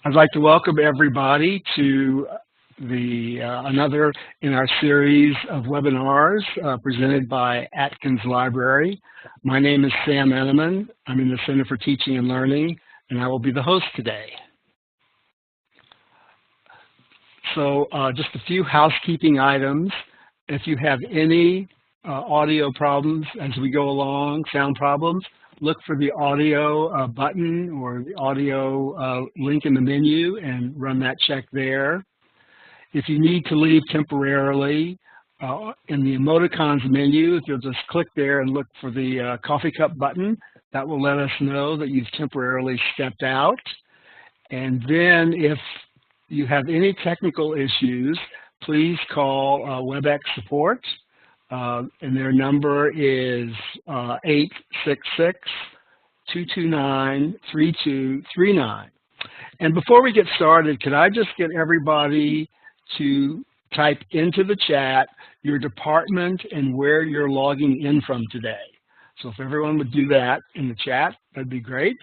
I'd like to welcome everybody to another in our series of webinars presented by Atkins Library. My name is Sam Enneman. I'm in the Center for Teaching and Learning, and I will be the host today. So just a few housekeeping items. If you have any audio problems as we go along, sound problems, look for the audio button or the audio link in the menu and run that check there. If you need to leave temporarily, in the emoticons menu, if you'll just click there and look for the coffee cup button, that will let us know that you've temporarily stepped out. And then if you have any technical issues, please call WebEx support. And their number is 866-229-3239. And before we get started, could I just get everybody to type into the chat your department and where you're logging in from today? So if everyone would do that in the chat, that'd be great.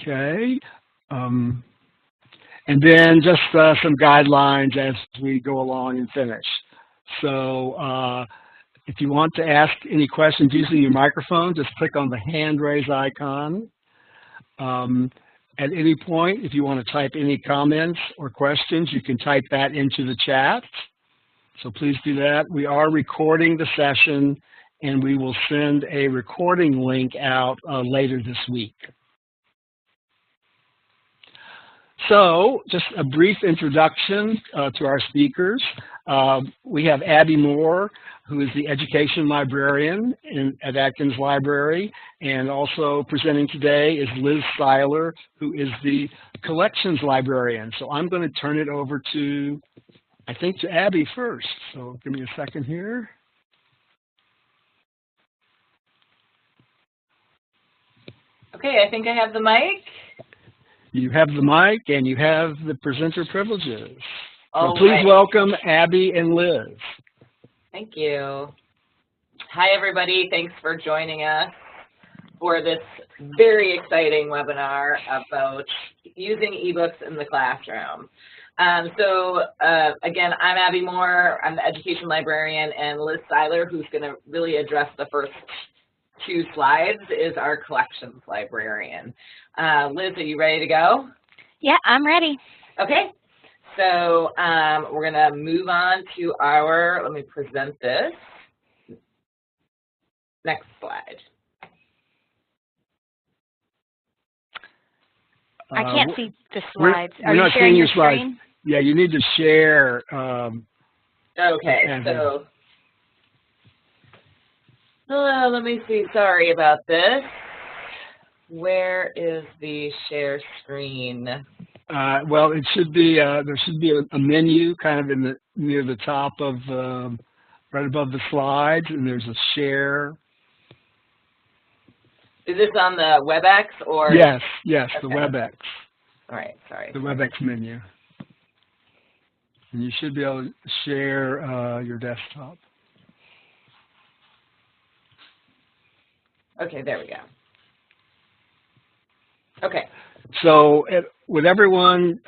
Okay, and then just some guidelines as we go along and finish. So if you want to ask any questions using your microphone, just click on the hand raise icon. At any point, if you want to type any comments or questions, you can type that into the chat. So please do that. We are recording the session, and we will send a recording link out later this week. So, just a brief introduction to our speakers. We have Abby Moore, who is the Education Librarian at Atkins Library, and also presenting today is Liz Siler, who is the Collections Librarian. So I'm going to turn it over to, I think, to Abby first. So give me a second here. Okay, I think I have the mic. You have the mic and you have the presenter privileges. So please right. Welcome Abby and Liz. Thank you. Hi, everybody. Thanks for joining us for this very exciting webinar about using eBooks in the classroom. Again, I'm Abby Moore. I'm the Education Librarian, and Liz Siler, who's going to really address the first two slides, is our Collections Librarian. Liz, are you ready to go? Yeah, I'm ready. Okay. So we're going to move on to our, let me present this. Next slide. I can't see the slides. Are you sharing your slides? Screen? Yeah, you need to share. Okay, so let me see. Sorry about this. Where is the share screen? Well, it should be. There should be a menu kind of near the top of, right above the slides, and there's a share. Is this on the WebEx or? Yes, okay. The WebEx. All right, sorry. The WebEx menu. And you should be able to share your desktop. Okay, there we go. Okay. So would everyone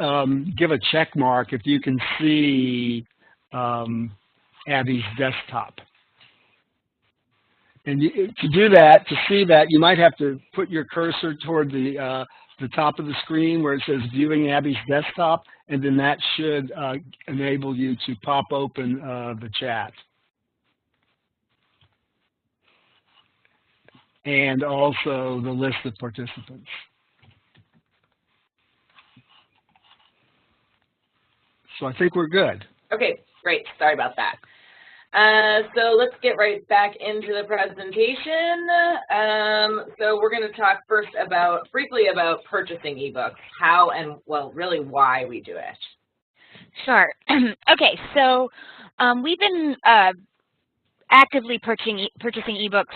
give a check mark if you can see Abby's desktop? And to do that, to see that, you might have to put your cursor toward the top of the screen where it says Viewing Abby's Desktop, and then that should enable you to pop open the chat. And also the list of participants. So I think we're good. Okay, great. Sorry about that. So let's get right back into the presentation. So we're going to talk first briefly about purchasing eBooks, how and, well, really why we do it. Sure. Okay, so we've been actively purchasing eBooks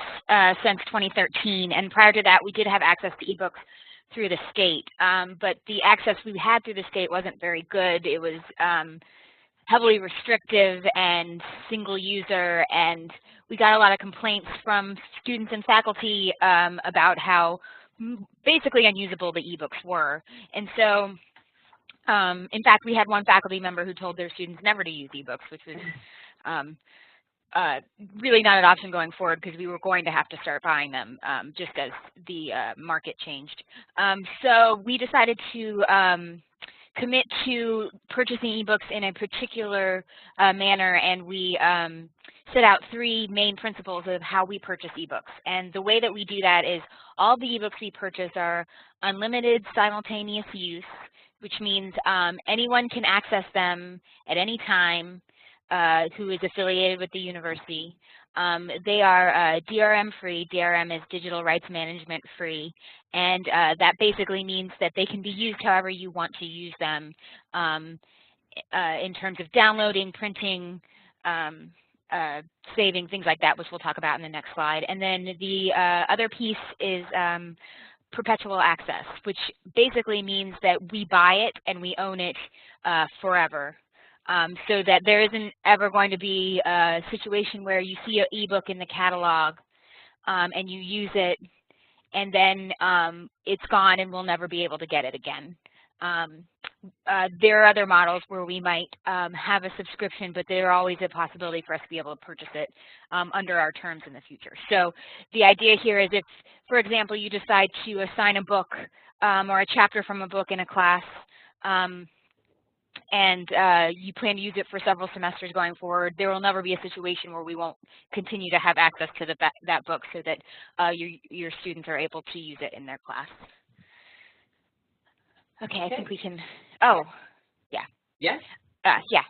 since 2013, and prior to that, we did have access to eBooks through the state, but the access we had through the state wasn't very good. It was heavily restrictive and single user, and we got a lot of complaints from students and faculty about how basically unusable the ebooks were. And so, in fact, we had one faculty member who told their students never to use ebooks, which was really not an option going forward because we were going to have to start buying them just as the market changed. So we decided to commit to purchasing ebooks in a particular manner, and we set out 3 main principles of how we purchase ebooks. And the way that we do that is all the ebooks we purchase are unlimited simultaneous use, which means anyone can access them at any time who is affiliated with the university. They are DRM free. DRM is digital rights management free, and that basically means that they can be used however you want to use them in terms of downloading, printing, saving, things like that, which we'll talk about in the next slide. And then the other piece is perpetual access, which basically means that we buy it and we own it forever. So that there isn't ever going to be a situation where you see an ebook in the catalog and you use it, and then it's gone and we'll never be able to get it again. There are other models where we might have a subscription, but there's always a possibility for us to be able to purchase it under our terms in the future. So the idea here is if, for example, you decide to assign a book or a chapter from a book in a class, and you plan to use it for several semesters going forward, there will never be a situation where we won't continue to have access to that book so that your students are able to use it in their class. Okay, I think we can, oh, yeah. Yes? Yeah.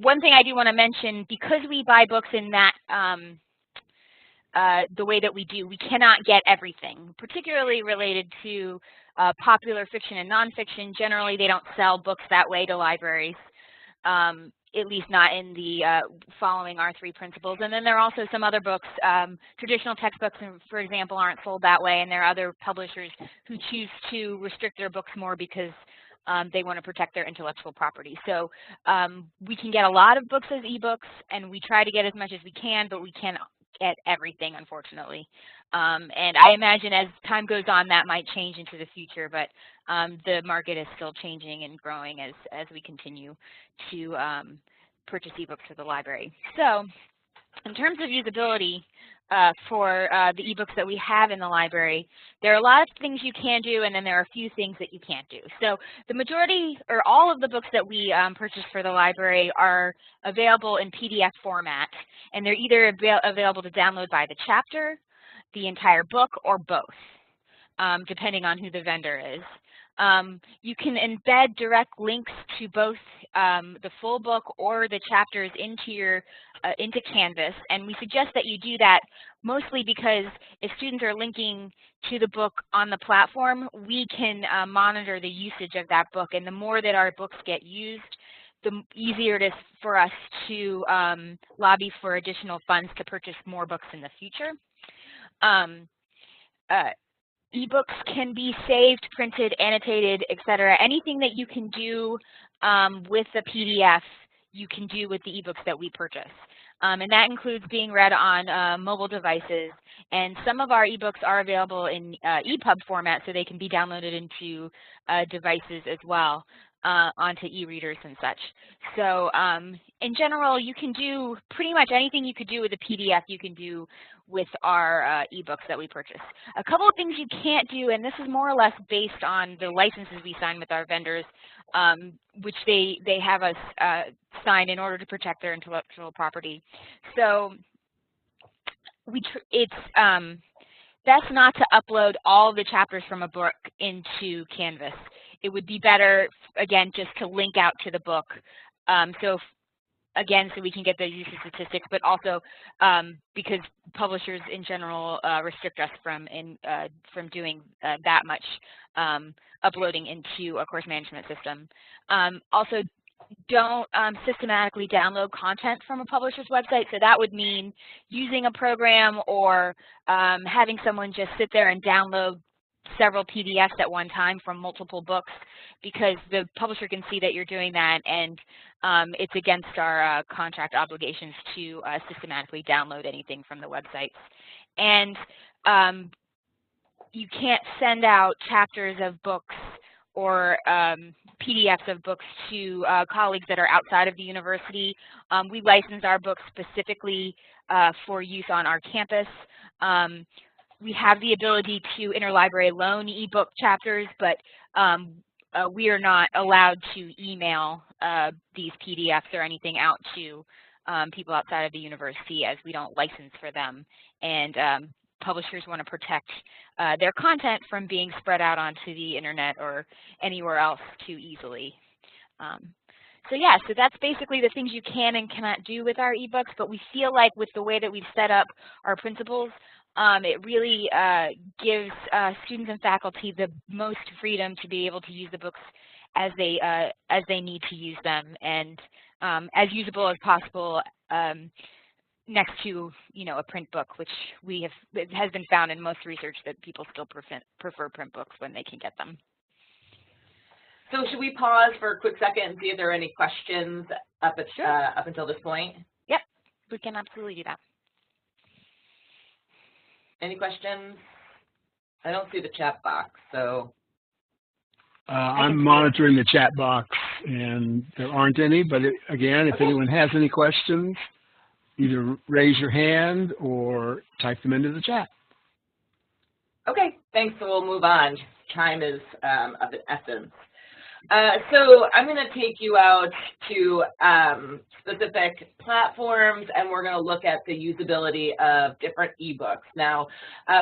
One thing I do want to mention, because we buy books in that the way that we do, we cannot get everything, particularly related to popular fiction and nonfiction. Generally, they don't sell books that way to libraries, at least not in the following our 3 principles. And then there are also some other books, traditional textbooks, for example, aren't sold that way, and there are other publishers who choose to restrict their books more because they want to protect their intellectual property. So we can get a lot of books as ebooks, and we try to get as much as we can, but we can't get everything, unfortunately. And I imagine as time goes on, that might change into the future, but the market is still changing and growing as we continue to purchase ebooks for the library. So in terms of usability for the ebooks that we have in the library, there are a lot of things you can do, and then there are a few things that you can't do. So the majority, or all of the books that we purchase for the library are available in PDF format, and they're either available to download by the chapter, the entire book, or both, depending on who the vendor is. You can embed direct links to both the full book or the chapters into Canvas, and we suggest that you do that mostly because if students are linking to the book on the platform, we can monitor the usage of that book, and the more that our books get used, the easier it is for us to lobby for additional funds to purchase more books in the future. Ebooks can be saved, printed, annotated, etc. Anything that you can do with a PDF, you can do with the ebooks that we purchase. And that includes being read on mobile devices. And some of our ebooks are available in EPUB format, so they can be downloaded into devices as well, onto e-readers and such. So in general, you can do pretty much anything you could do with a PDF, you can do with our ebooks that we purchase. A couple of things you can't do, and this is more or less based on the licenses we sign with our vendors, which they have us sign in order to protect their intellectual property. So it's best not to upload all the chapters from a book into Canvas. It would be better, again, just to link out to the book. Again, so we can get the usage statistics, but also because publishers in general restrict us from doing that much uploading into a course management system. Also, don't systematically download content from a publisher's website. So that would mean using a program or having someone just sit there and download several PDFs at one time from multiple books, because the publisher can see that you're doing that, and it's against our contract obligations to systematically download anything from the websites. And you can't send out chapters of books or PDFs of books to colleagues that are outside of the university. We license our books specifically for use on our campus. We have the ability to interlibrary loan ebook chapters, but we are not allowed to email these PDFs or anything out to people outside of the university, as we don't license for them. And publishers want to protect their content from being spread out onto the internet or anywhere else too easily. So yeah, so that's basically the things you can and cannot do with our ebooks, but we feel like with the way that we've set up our principles, it really gives students and faculty the most freedom to be able to use the books as they need to use them, and as usable as possible next to, you know, a print book, which it has been found in most research that people still prefer print books when they can get them. So should we pause for a quick second and see if there are any questions up until this point? Yep, we can absolutely do that. Any questions? I don't see the chat box, so. I'm monitoring the chat box, and there aren't any, but again, if anyone has any questions, either raise your hand or type them into the chat. Okay, thanks. So we'll move on. Time is of the essence. So I'm going to take you out to specific platforms, and we're going to look at the usability of different ebooks. Now,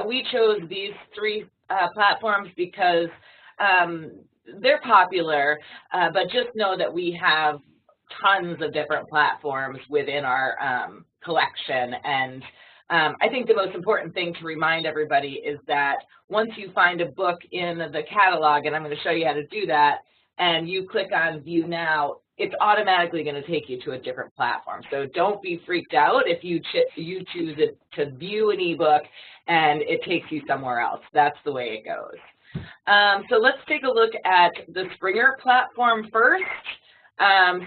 we chose these three platforms because they're popular, but just know that we have tons of different platforms within our collection. And I think the most important thing to remind everybody is that once you find a book in the catalog, and I'm going to show you how to do that, and you click on View Now, it's automatically going to take you to a different platform. So don't be freaked out if you choose it to view an ebook and it takes you somewhere else. That's the way it goes. So let's take a look at the Springer platform first.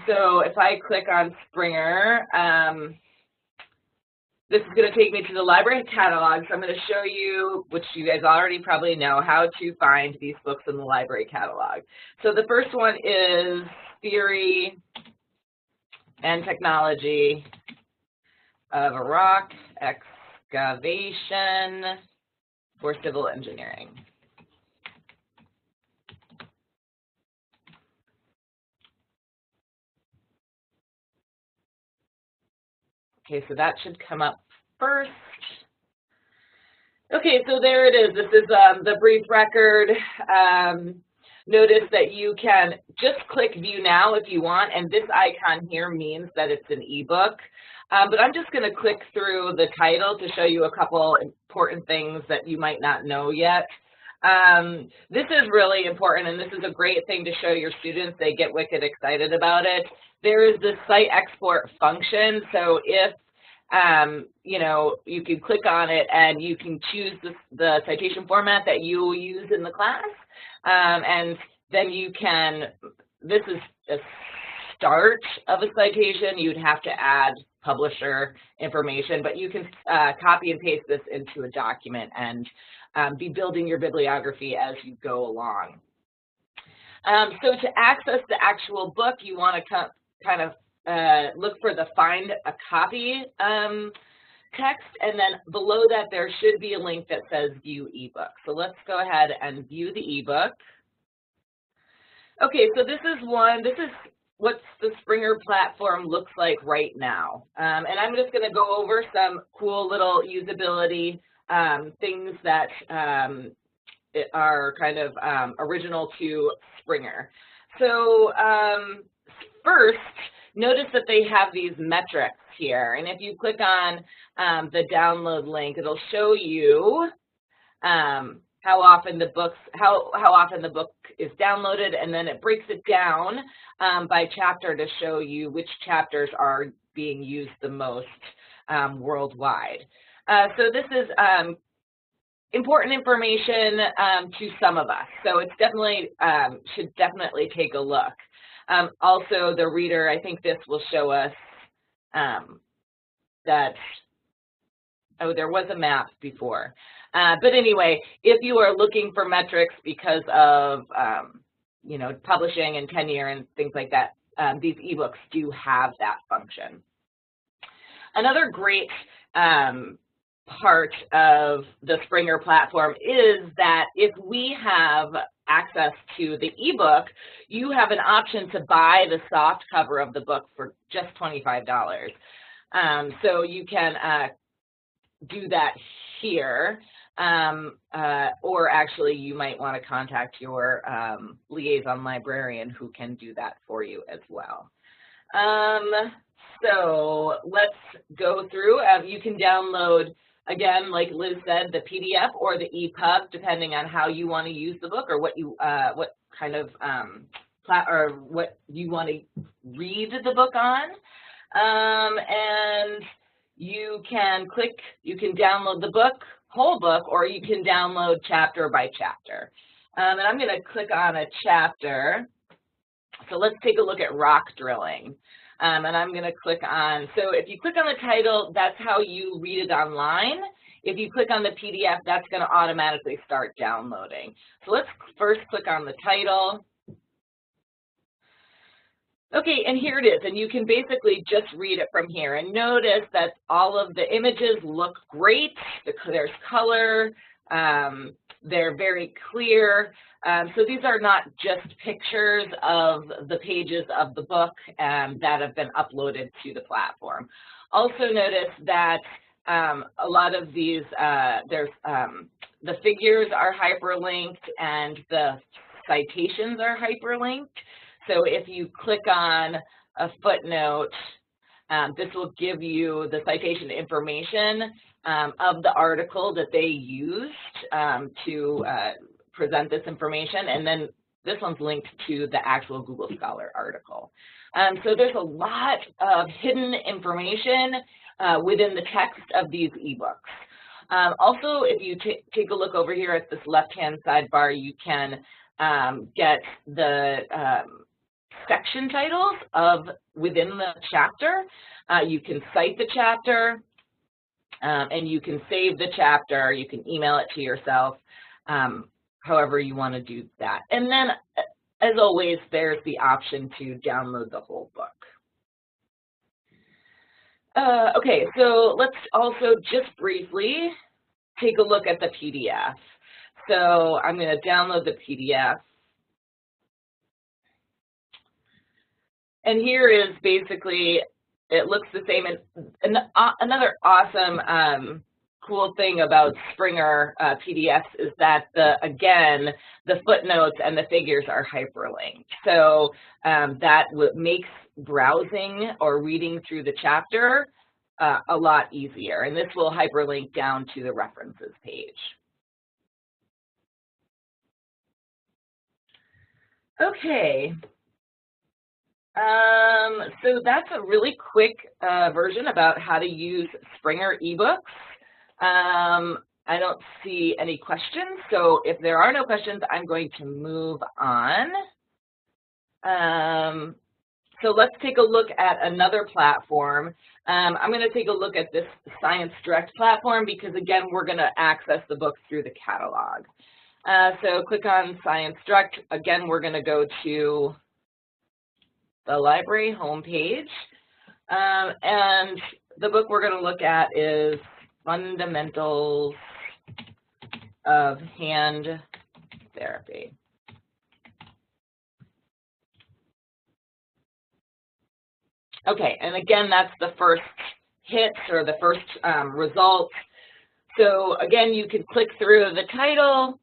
So if I click on Springer, this is going to take me to the library catalog. So I'm going to show you, which you guys already probably know, how to find these books in the library catalog. So the first one is Theory and Technology of Rock Excavation for Civil Engineering. Okay, so that should come up first. Okay, so there it is. This is the brief record. Notice that you can just click View Now if you want, and this icon here means that it's an ebook. But I'm just going to click through the title to show you a couple important things that you might not know yet. This is really important, and this is a great thing to show your students. They get wicked excited about it. There is the site export function, so if you know, you can click on it and you can choose the citation format that you will use in the class, and then you can, this is a start of a citation. You'd have to add publisher information, but you can copy and paste this into a document and be building your bibliography as you go along. So to access the actual book, you want to kind of look for the Find a Copy text, and then below that there should be a link that says View eBook. So let's go ahead and view the ebook. Okay, so this is what the Springer platform looks like right now. And I'm just going to go over some cool little usability things that are kind of original to Springer. So first, notice that they have these metrics here, and if you click on the download link, it'll show you how often the book is downloaded, and then it breaks it down by chapter to show you which chapters are being used the most worldwide. So this is important information to some of us. So it's definitely, should definitely take a look. Also, the reader, I think this will show us that, oh, there was a map before. But anyway, if you are looking for metrics because of, you know, publishing and tenure and things like that, these ebooks do have that function. Another great part of the Springer platform is that if we have access to the ebook, you have an option to buy the soft cover of the book for just $25. So you can do that here, or actually you might want to contact your liaison librarian who can do that for you as well. So let's go through. You can download, again, like Liz said, the PDF or the EPUB, depending on how you want to use the book or what you what kind of or what you want to read the book on. And you can download the book, whole book, or you can download chapter by chapter. And I'm going to click on a chapter. So let's take a look at rock drilling. And I'm going to click on, so if you click on the title, that's how you read it online. If you click on the PDF, that's going to automatically start downloading. So let's first click on the title. Okay, and here it is, and you can basically just read it from here. And notice that all of the images look great. There's color. They're very clear. So these are not just pictures of the pages of the book that have been uploaded to the platform. Also notice that a lot of these, the figures are hyperlinked and the citations are hyperlinked. So if you click on a footnote, this will give you the citation information of the article that they used to present this information, and then this one's linked to the actual Google Scholar article. So there's a lot of hidden information within the text of these ebooks. Also, if you take a look over here at this left-hand sidebar, you can get the section titles of within the chapter. You can cite the chapter, and you can save the chapter. You can email it to yourself, however you want to do that. And then, as always, there's the option to download the whole book. Okay, so let's also just briefly take a look at the PDF. So I'm going to download the PDF. And here is basically, it looks the same. And another awesome cool thing about Springer PDFs is that, again, the footnotes and the figures are hyperlinked. So that makes browsing or reading through the chapter a lot easier. And this will hyperlink down to the references page. Okay. So that's a really quick version about how to use Springer eBooks. I don't see any questions, so if there are no questions, I'm going to move on. So let's take a look at another platform. I'm going to take a look at this ScienceDirect platform because, again, we're going to access the books through the catalog. So click on ScienceDirect. Again, we're going to go to the library homepage, and the book we're going to look at is Fundamentals of Hand Therapy. Okay, and again, that's the first hit or the first result. So again, you can click through the title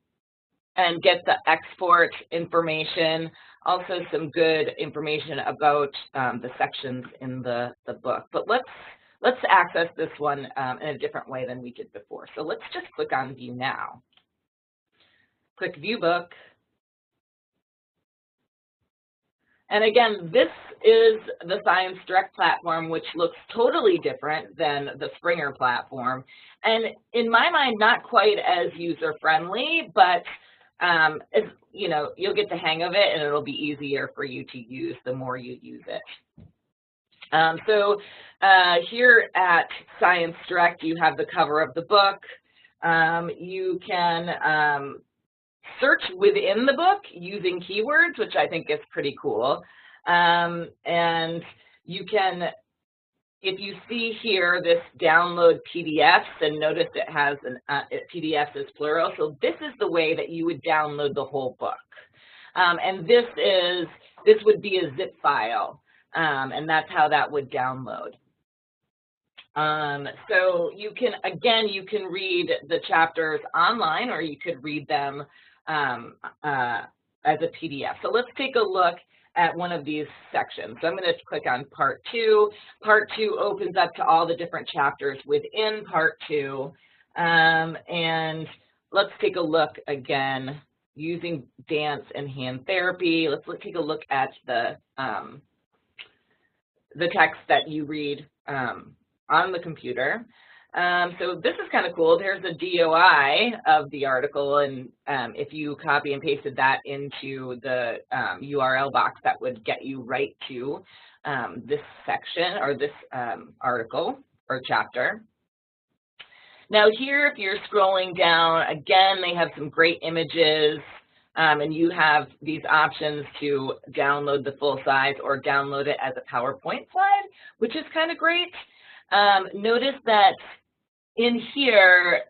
and get the export information. Also some good information about the sections in the book. But let's access this one in a different way than we did before. So let's just click on View Now. Click View Book. And again, this is the ScienceDirect platform, which looks totally different than the Springer platform. And in my mind, not quite as user-friendly, but you know, you'll get the hang of it and it'll be easier for you to use the more you use it. Here at ScienceDirect, you have the cover of the book. You can search within the book using keywords, which I think is pretty cool. And you can, if you see here, this download PDFs, and notice it has PDFs is plural. So this is the way that you would download the whole book. And this would be a zip file, and that's how that would download. So you can, again, you can read the chapters online, or you could read them as a PDF. So let's take a look at one of these sections. So I'm going to click on Part 2. Part 2 opens up to all the different chapters within Part 2. And let's take a look again using dance and hand therapy. Let's take a look at the text that you read on the computer. So this is kind of cool. There's a DOI of the article, and if you copy and pasted that into the URL box, that would get you right to this section or this article or chapter. Now here, if you're scrolling down, again, they have some great images, and you have these options to download the full size or download it as a PowerPoint slide, which is kind of great. Notice that in here,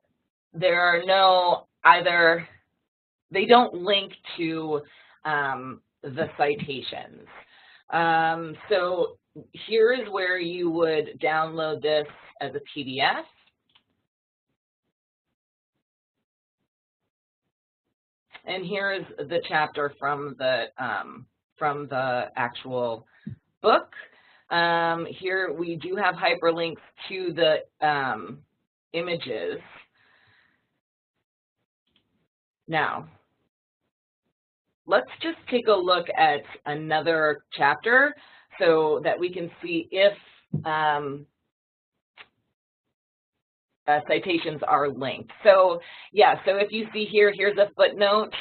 there are no they don't link to the citations. So here is where you would download this as a PDF. And here is the chapter from the actual book. Here we do have hyperlinks to the images. Now, let's just take a look at another chapter so that we can see if citations are linked. So yeah, so if you see here, here's a footnote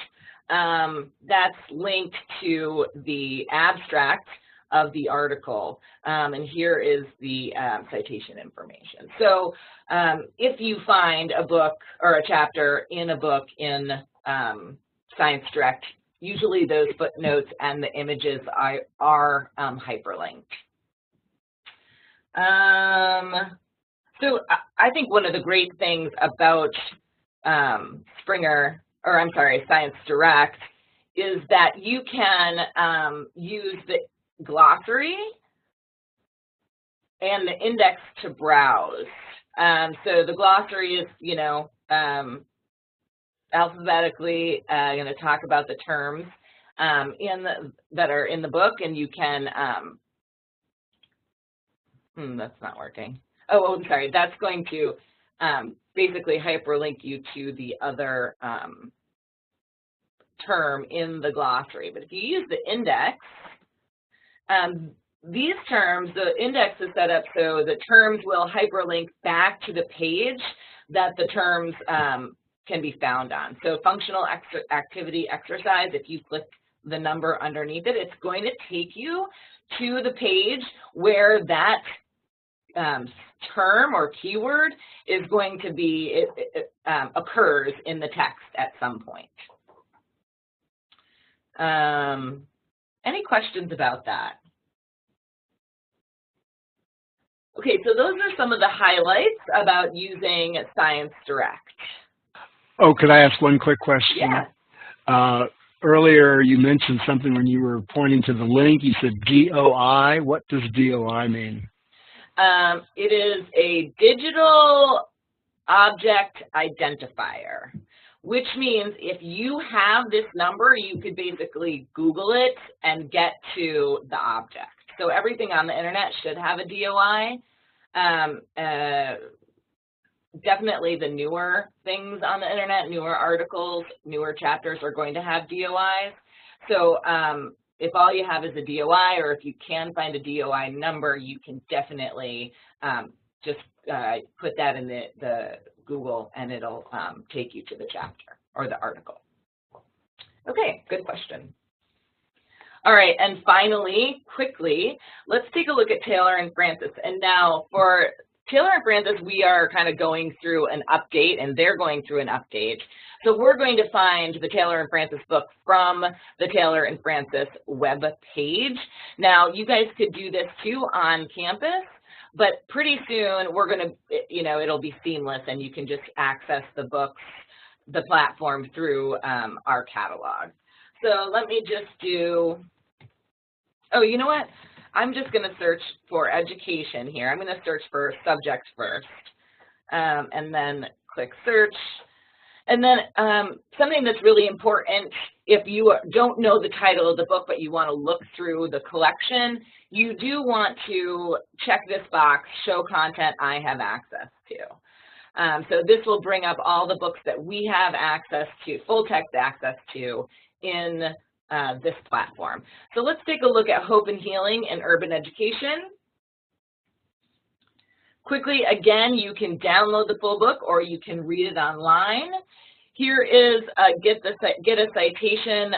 that's linked to the abstract of the article, and here is the citation information. So if you find a book or a chapter in a book in ScienceDirect, usually those footnotes and the images are hyperlinked. So I think one of the great things about ScienceDirect is that you can use the glossary and the index to browse. So the glossary is, you know, alphabetically going to talk about the terms that are in the book, and you can, that's not working. Oh, I'm sorry, that's going to basically hyperlink you to the other term in the glossary. But if you use the index, these terms, the index is set up so the terms will hyperlink back to the page that the terms can be found on. So functional activity exercise, if you click the number underneath it, it's going to take you to the page where that term or keyword is going to be, occurs in the text at some point. Any questions about that? Okay, so those are some of the highlights about using ScienceDirect. Oh, could I ask one quick question? Yeah. Earlier you mentioned something when you were pointing to the link, you said DOI. What does DOI mean? It is a digital object identifier, which means if you have this number, you could basically Google it and get to the object. So everything on the internet should have a DOI. Definitely the newer things on the internet, newer articles, newer chapters are going to have DOIs. So if all you have is a DOI, or if you can find a DOI number, you can definitely just put that in the Google, and it'll take you to the chapter or the article. Okay, good question. All right, and finally, quickly, let's take a look at Taylor and Francis. And now for Taylor and Francis, we are kind of going through an update, and they're going through an update. So we're going to find the Taylor and Francis book from the Taylor and Francis web page. Now, you guys could do this too on campus, but pretty soon we're going to, you know, it'll be seamless, and you can just access the books, the platform through our catalog. So let me just do, oh, you know what? I'm just going to search for education here. I'm going to search for subjects first, and then click search. And then something that's really important, if you don't know the title of the book, but you want to look through the collection, you do want to check this box, show content I have access to. So this will bring up all the books that we have access to, full text access to in this platform. So let's take a look at Hope and Healing in Urban Education. Quickly, again, you can download the full book or you can read it online. Here is a get a citation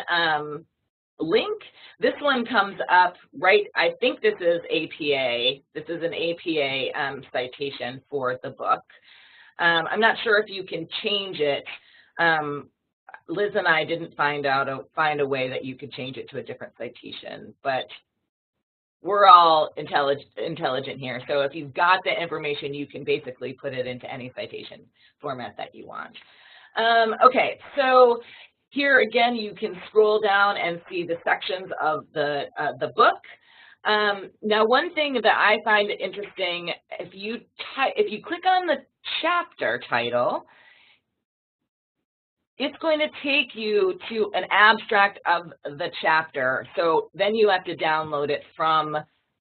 link. This one comes up right, I think this is APA. This is an APA citation for the book. I'm not sure if you can change it. Liz and I didn't find a way that you could change it to a different citation, but we're all intelligent here. So if you've got the information, you can basically put it into any citation format that you want. Okay, so here again, you can scroll down and see the sections of the book. Now, one thing that I find interesting, if you click on the chapter title, it's going to take you to an abstract of the chapter. So then you have to download it from,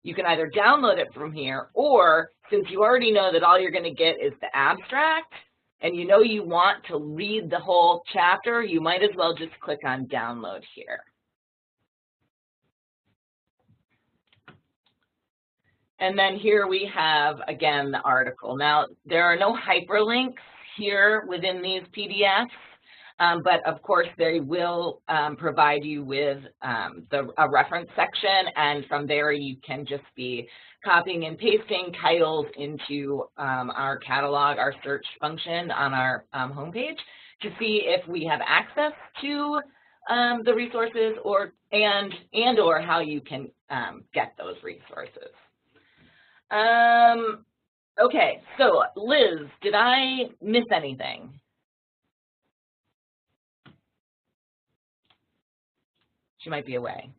you can either download it from here, or since you already know that all you're going to get is the abstract, and you know you want to read the whole chapter, you might as well just click on download here. And then here we have, again, the article. Now, there are no hyperlinks here within these PDFs. But of course, they will provide you with a reference section, and from there you can just be copying and pasting titles into our catalog, our search function on our homepage to see if we have access to the resources or how you can get those resources. Okay, so Liz, did I miss anything? She might be away.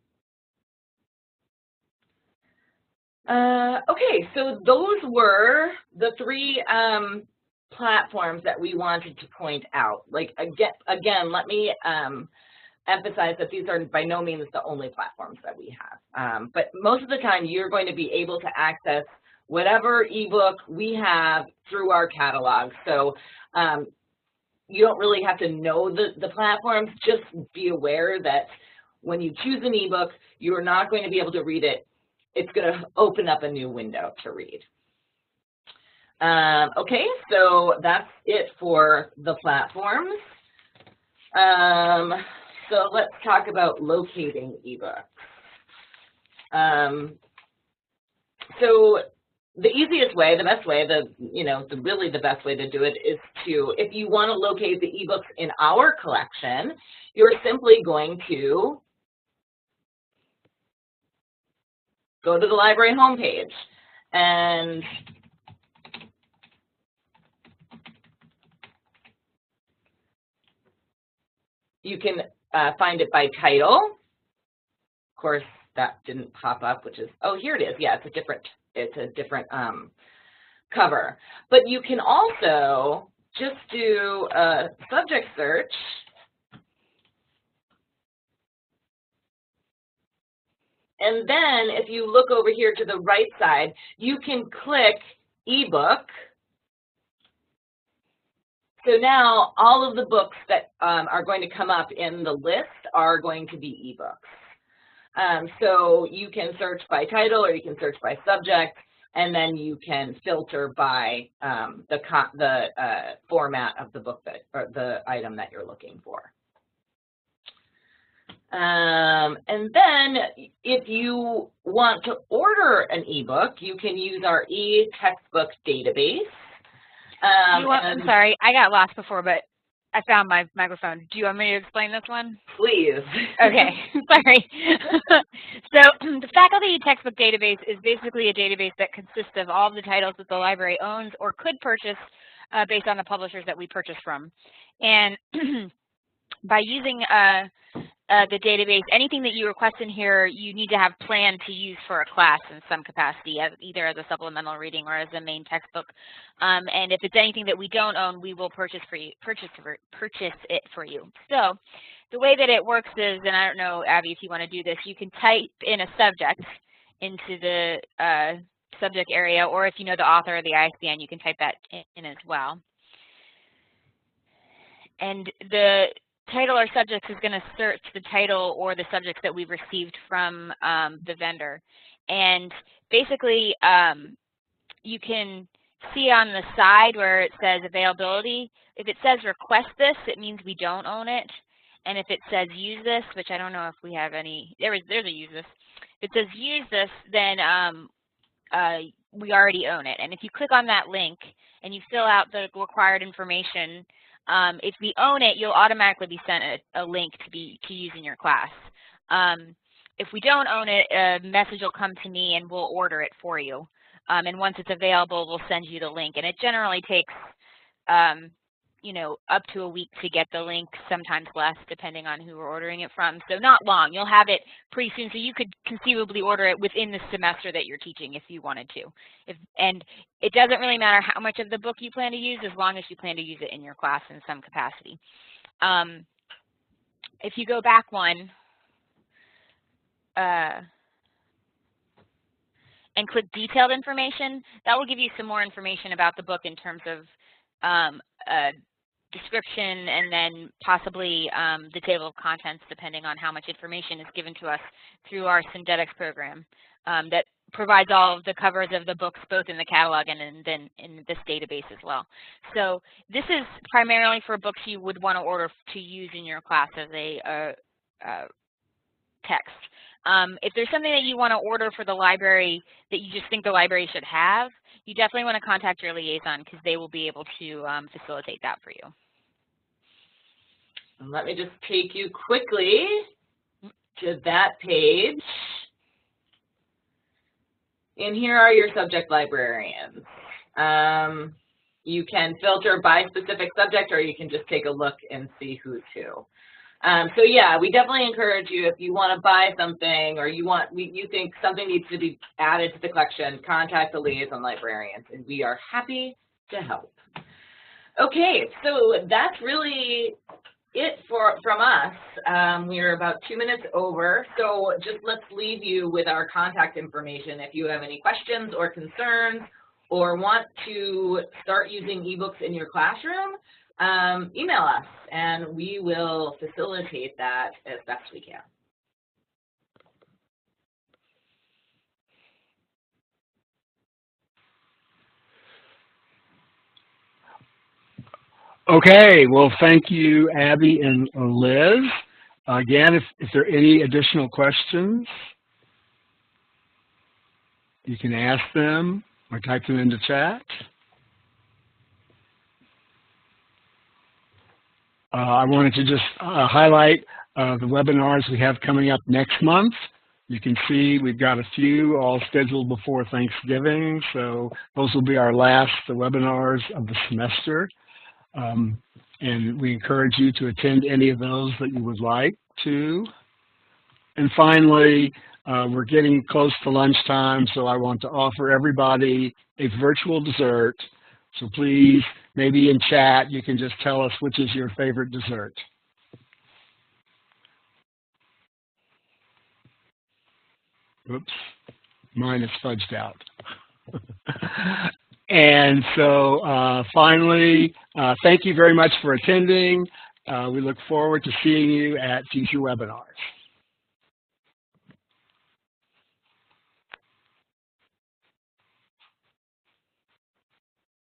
Okay, so those were the three platforms that we wanted to point out. Like again, let me emphasize that these are by no means the only platforms that we have. But most of the time, you're going to be able to access whatever ebook we have through our catalog. So you don't really have to know the platforms. Just be aware that when you choose an ebook, you are not going to be able to read it. It's going to open up a new window to read. Okay, so that's it for the platforms. So let's talk about locating ebooks. So the easiest way, the best way, really the best way to do it is to, if you want to locate the ebooks in our collection, you're simply going to go to the library homepage, and you can find it by title. Of course, that didn't pop up, which is, oh, here it is. Yeah, it's a different cover. But you can also just do a subject search. And then if you look over here to the right side, you can click ebook. So now all of the books that are going to come up in the list are going to be ebooks. So you can search by title or you can search by subject, and then you can filter by the format of the book or the item that you're looking for. And then if you want to order an ebook, you can use our e-textbook database. I'm sorry, I got lost before, but I found my microphone. Do you want me to explain this one? Please. Okay, sorry. So the faculty textbook database is basically a database that consists of all of the titles that the library owns or could purchase based on the publishers that we purchase from. And by using the database, anything that you request in here, you need to have planned to use for a class in some capacity, either as a supplemental reading or as a main textbook. And if it's anything that we don't own, we will purchase it for you. So the way that it works is, and I don't know, Abby, if you want to do this, you can type in a subject into the subject area, or if you know the author or the ISBN, you can type that in as well. And the title or subjects is going to search the title or the subjects that we've received from the vendor. And basically, you can see on the side where it says availability, if it says request this, it means we don't own it. And if it says use this, which I don't know if we have any, there's a use this. If it says use this, then we already own it. And if you click on that link and you fill out the required information, if we own it, you'll automatically be sent a link to use in your class. If we don't own it, a message will come to me and we'll order it for you. And once it's available, we'll send you the link. And it generally takes, you know, up to a week to get the link, sometimes less, depending on who we're ordering it from. So not long. You'll have it pretty soon. So you could conceivably order it within the semester that you're teaching if you wanted to. And it doesn't really matter how much of the book you plan to use, as long as you plan to use it in your class in some capacity. If you go back one and click detailed information, that will give you some more information about the book in terms of description and then possibly the table of contents, depending on how much information is given to us through our ScienceDirect program that provides all of the covers of the books, both in the catalog and then in this database as well. So this is primarily for books you would want to order to use in your class as a text. If there's something that you want to order for the library that you just think the library should have, you definitely want to contact your liaison because they will be able to facilitate that for you. And let me just take you quickly to that page. And here are your subject librarians. You can filter by specific subject, or you can just take a look and see who's who. So yeah, we definitely encourage you, if you want to buy something or you think something needs to be added to the collection, contact the liaison librarians, and we are happy to help. Okay, so that's really it from us. We're about 2 minutes over, so just let's leave you with our contact information. If you have any questions or concerns or want to start using eBooks in your classroom, email us and we will facilitate that as best we can. Okay, well, thank you, Abby and Liz. Again, if there are any additional questions, you can ask them or type them into chat. I wanted to just highlight the webinars we have coming up next month. You can see we've got a few all scheduled before Thanksgiving, so those will be our last webinars of the semester. And we encourage you to attend any of those that you would like to. And finally, we're getting close to lunchtime, so I want to offer everybody a virtual dessert. So please, maybe in chat, you can just tell us which is your favorite dessert. Oops, mine is fudged out. And so finally, thank you very much for attending. We look forward to seeing you at future webinars.